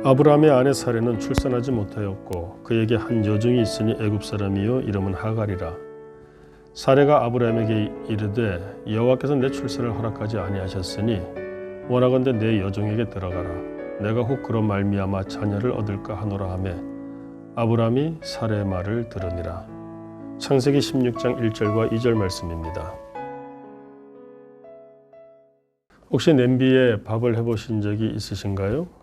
아브라함의 아내 사레는 출산하지 못하였고 그에게 한 여종이 있으니 애굽 사람이요 이름은 하갈이라. 사레가 아브라함에게 이르되 여호와께서 내 출산을 허락하지 아니하셨으니 원하건대 내 여종에게 들어가라. 내가 혹 그로 말미암아 자녀를 얻을까 하노라 하매 아브라함이 사레의 말을 들으니라. 창세기 16장 1절과 2절 말씀입니다. 혹시 냄비에 밥을 해보신 적이 있으신가요?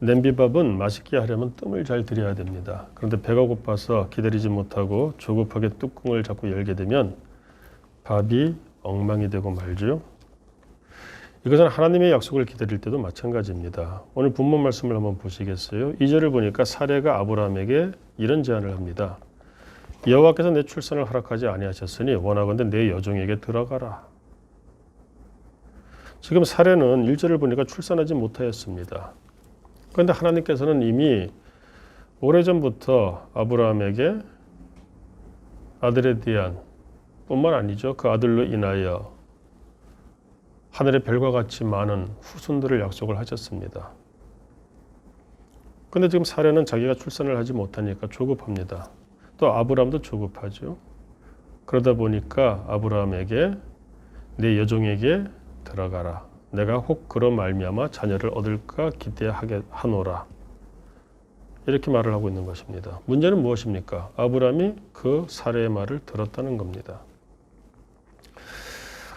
냄비밥은 맛있게 하려면 뜸을 잘 들여야 됩니다. 그런데 배가 고파서 기다리지 못하고 조급하게 뚜껑을 잡고 열게 되면 밥이 엉망이 되고 말죠. 이것은 하나님의 약속을 기다릴 때도 마찬가지입니다. 오늘 본문 말씀을 한번 보시겠어요? 2절을 보니까 사레가 아브라함에게 이런 제안을 합니다. 여호와께서 내 출산을 허락하지 아니하셨으니 원하건대 내 여종에게 들어가라. 지금 사레는 1절을 보니까 출산하지 못하였습니다. 그런데 하나님께서는 이미 오래전부터 아브라함에게 아들에 대한 뿐만 아니죠. 그 아들로 인하여 하늘의 별과 같이 많은 후손들을 약속을 하셨습니다. 그런데 지금 사레는 자기가 출산을 하지 못하니까 조급합니다. 또 아브라함도 조급하죠. 그러다 보니까 아브라함에게 내 여종에게 들어가라. 내가 혹 그로 말미암아 자녀를 얻을까 기대하게 하노라. 이렇게 말을 하고 있는 것입니다. 문제는 무엇입니까? 아브라함이 그 사레의 말을 들었다는 겁니다.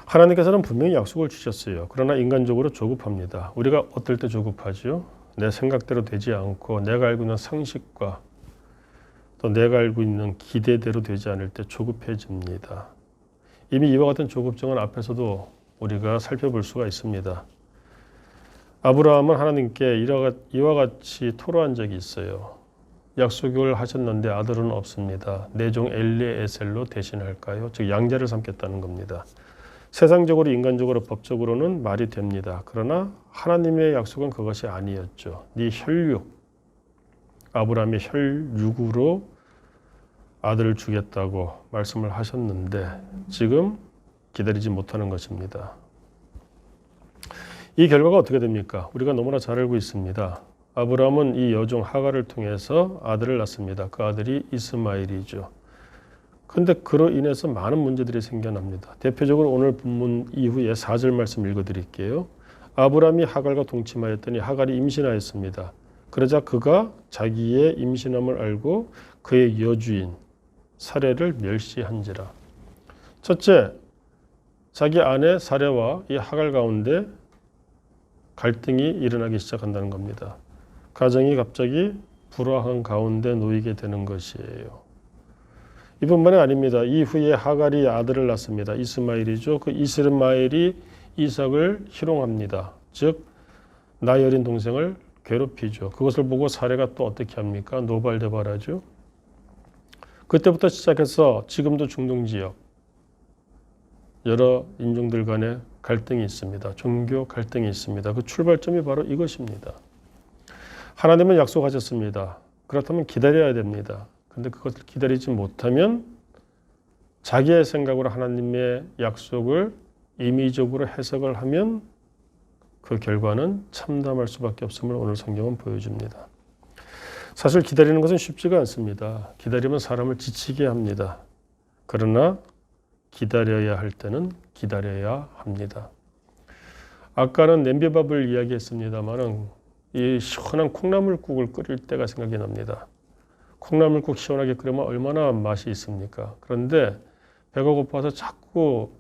하나님께서는 분명히 약속을 주셨어요. 그러나 인간적으로 조급합니다. 우리가 어떨 때 조급하죠? 내 생각대로 되지 않고 내가 알고 있는 상식과 또 내가 알고 있는 기대대로 되지 않을 때 조급해집니다. 이미 이와 같은 조급증은 앞에서도 우리가 살펴볼 수가 있습니다. 아브라함은 하나님께 이와 같이 토로한 적이 있어요. 약속을 하셨는데 아들은 없습니다. 내 종 엘리에셀로 대신할까요? 즉 양자를 삼겠다는 겁니다. 세상적으로 인간적으로 법적으로는 말이 됩니다. 그러나 하나님의 약속은 그것이 아니었죠. 네 혈육, 아브라함의 혈육으로 아들을 주겠다고 말씀을 하셨는데 지금 기다리지 못하는 것입니다. 이 결과가 어떻게 됩니까? 우리가 너무나 잘 알고 있습니다. 아브라함은 이 여종 하갈을 통해서 아들을 낳습니다. 그 아들이 이스마엘이죠. 그런데 그로 인해서 많은 문제들이 생겨납니다. 대표적으로 오늘 본문 이후에 4절 말씀 읽어드릴게요. 아브라함이 하갈과 동침하였더니 하갈이 임신하였습니다. 그러자 그가 자기의 임신함을 알고 그의 여주인 사레를 멸시한지라. 첫째, 자기 아내 사레와 이 하갈 가운데 갈등이 일어나기 시작한다는 겁니다. 가정이 갑자기 불화한 가운데 놓이게 되는 것이에요. 이뿐만이 아닙니다. 이후에 하갈이 아들을 낳습니다. 이스마엘이죠. 그 이스마엘이 이삭을 희롱합니다. 즉 나이 어린 동생을 괴롭히죠. 그것을 보고 사레가 또 어떻게 합니까? 노발대발하죠. 그때부터 시작해서 지금도 중동 지역 여러 인종들 간의 갈등이 있습니다. 종교 갈등이 있습니다. 그 출발점이 바로 이것입니다. 하나님은 약속하셨습니다. 그렇다면 기다려야 됩니다. 그런데 그것을 기다리지 못하면 자기의 생각으로 하나님의 약속을 임의적으로 해석을 하면 그 결과는 참담할 수밖에 없음을 오늘 성경은 보여줍니다. 사실 기다리는 것은 쉽지가 않습니다. 기다리면 사람을 지치게 합니다. 그러나 기다려야 할 때는 기다려야 합니다. 아까는 냄비밥을 이야기했습니다만 이 시원한 콩나물국을 끓일 때가 생각이 납니다. 콩나물국 시원하게 끓이면 얼마나 맛이 있습니까? 그런데 배가 고파서 자꾸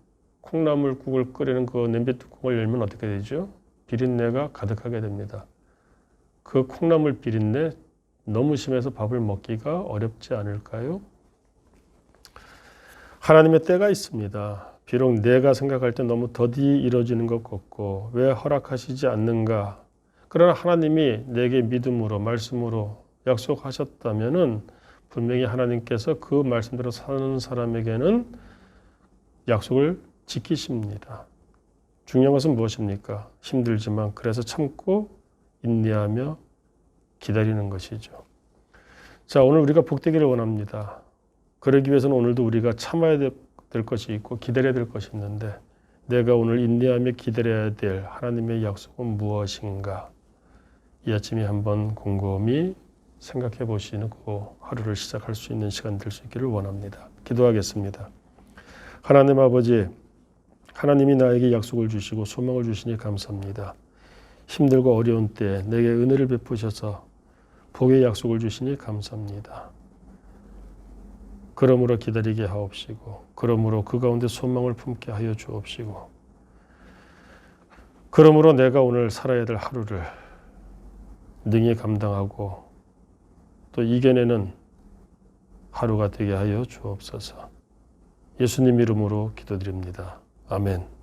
콩나물국을 끓이는 그 냄비 뚜껑을 열면 어떻게 되죠? 비린내가 가득하게 됩니다. 그 콩나물 비린내 너무 심해서 밥을 먹기가 어렵지 않을까요? 하나님의 때가 있습니다. 비록 내가 생각할 때 너무 더디 이루어지는 것 같고 왜 허락하시지 않는가? 그러나 하나님이 내게 믿음으로 말씀으로 약속하셨다면은 분명히 하나님께서 그 말씀대로 사는 사람에게는 약속을 지키십니다. 중요한 것은 무엇입니까? 힘들지만 그래서 참고 인내하며 기다리는 것이죠. 자, 오늘 우리가 복되기를 원합니다. 그러기 위해서는 오늘도 우리가 참아야 될 것이 있고 기다려야 될 것이 있는데 내가 오늘 인내하며 기다려야 될 하나님의 약속은 무엇인가? 이 아침에 한번 곰곰이 생각해 보시고 하루를 시작할 수 있는 시간 될 수 있기를 원합니다. 기도하겠습니다. 하나님 아버지, 하나님이 나에게 약속을 주시고 소망을 주시니 감사합니다. 힘들고 어려운 때 내게 은혜를 베푸셔서 복의 약속을 주시니 감사합니다. 그러므로 기다리게 하옵시고, 그러므로 그 가운데 소망을 품게 하여 주옵시고, 그러므로 내가 오늘 살아야 될 하루를 능히 감당하고 또 이겨내는 하루가 되게 하여 주옵소서. 예수님 이름으로 기도드립니다. 아멘.